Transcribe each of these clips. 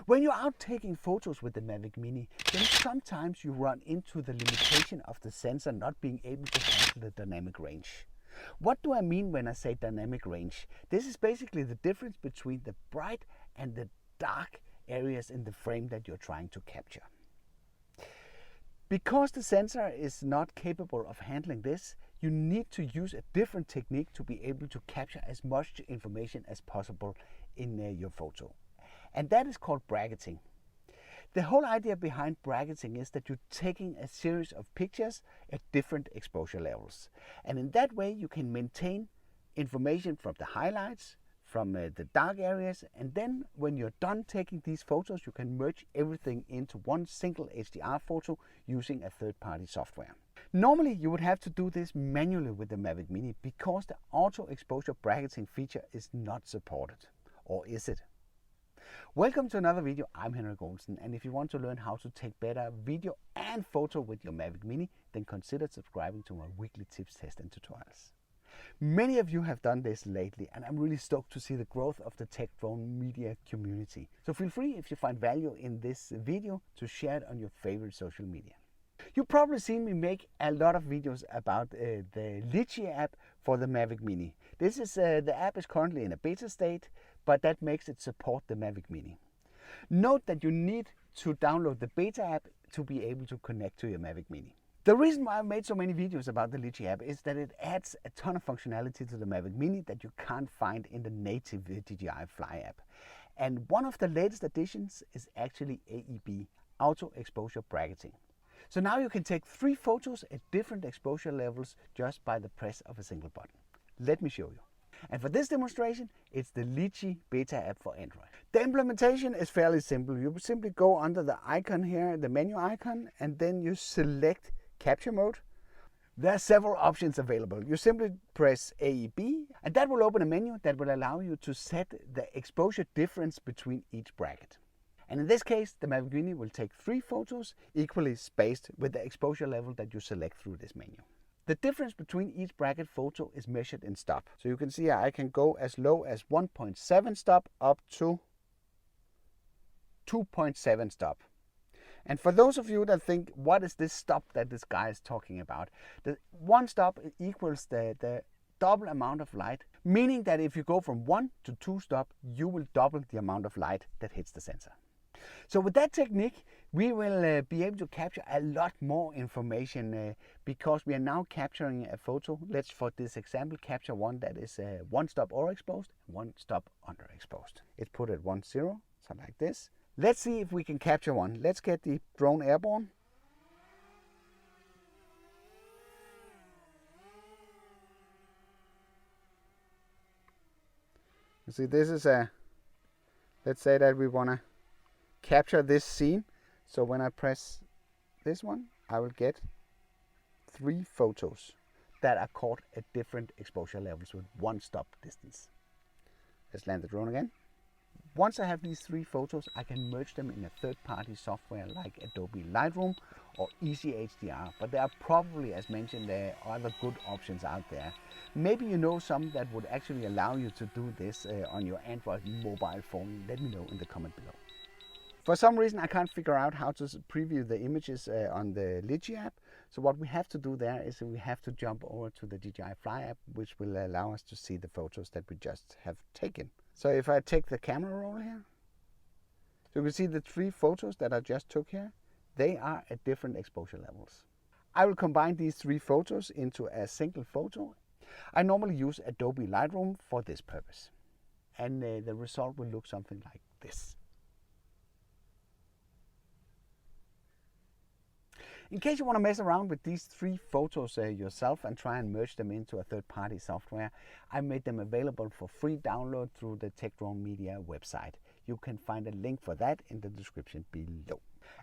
When you're out taking photos with the Mavic Mini, then sometimes you run into the limitation of the sensor not being able to handle the dynamic range. What do I mean when I say dynamic range? This is basically the difference between the bright and the dark areas in the frame that you're trying to capture. Because the sensor is not capable of handling this, you need to use a different technique to be able to capture as much information as possible in your photo. And that is called bracketing. The whole idea behind bracketing is that you're taking a series of pictures at different exposure levels. And in that way you can maintain information from the highlights, from the dark areas, and then when you're done taking these photos you can merge everything into one single HDR photo using a third-party software. Normally you would have to do this manually with the Mavic Mini because the auto exposure bracketing feature is not supported. Or is it? Welcome to another video. I'm Henrik Olsen, and if you want to learn how to take better video and photo with your Mavic Mini, then consider subscribing to my weekly tips, tests and tutorials. Many of you have done this lately, and I'm really stoked to see the growth of the tech drone media community. So feel free, if you find value in this video, to share it on your favorite social media. You've probably seen me make a lot of videos about the Litchi app for the Mavic Mini. The app is currently in a beta state, but that makes it support the Mavic Mini. Note that you need to download the beta app to be able to connect to your Mavic Mini. The reason why I've made so many videos about the Litchi app is that it adds a ton of functionality to the Mavic Mini that you can't find in the native DJI Fly app. And one of the latest additions is actually AEB, Auto Exposure Bracketing. So now you can take 3 photos at different exposure levels just by the press of a single button. Let me show you. And for this demonstration, it's the Litchi Beta App for Android. The implementation is fairly simple. You simply go under the icon here, the menu icon, and then you select Capture Mode. There are several options available. You simply press AEB, and that will open a menu that will allow you to set the exposure difference between each bracket. And in this case, the Mavic Mini will take 3 photos equally spaced with the exposure level that you select through this menu. The difference between each bracket photo is measured in stop. So you can see here I can go as low as 1.7 stop up to 2.7 stop. And for those of you that think, what is this stop that this guy is talking about? The 1 stop equals the double amount of light, meaning that if you go from 1 to 2 stop, you will double the amount of light that hits the sensor. So with that technique, we will be able to capture a lot more information because we are now capturing a photo. Let's, for this example, capture one that is 1 stop overexposed, 1 stop underexposed. It's put at 1, 0, so like this. Let's see if we can capture one. Let's get the drone airborne. You see, this is let's say that we want to capture this scene. So when I press this one, I will get 3 photos that are caught at different exposure levels with 1 stop distance. Let's land the drone again. Once I have these 3 photos, I can merge them in a third-party software like Adobe Lightroom or Easy HDR. But there are probably, as mentioned, there are other good options out there. Maybe you know some that would actually allow you to do this on your Android mobile phone. Let me know in the comment below. For some reason I can't figure out how to preview the images on the Litchi app. So what we have to do there is we have to jump over to the DJI Fly app, which will allow us to see the photos that we just have taken. So if I take the camera roll here, so you can see the 3 photos that I just took here, they are at different exposure levels. I will combine these 3 photos into a single photo. I normally use Adobe Lightroom for this purpose. And the result will look something like this. In case you want to mess around with these 3 photos yourself and try and merge them into a third-party software, I made them available for free download through the Tech Drone Media website. You can find a link for that in the description below.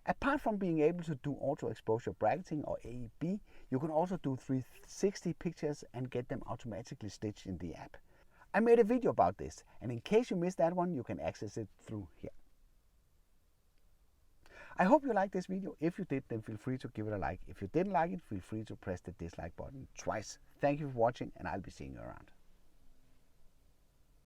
Apart from being able to do auto exposure bracketing or AEB, you can also do 360 pictures and get them automatically stitched in the app. I made a video about this, and in case you missed that one, you can access it through here. I hope you liked this video. If you did, then feel free to give it a like. If you didn't like it, feel free to press the dislike button twice. Thank you for watching, and I'll be seeing you around.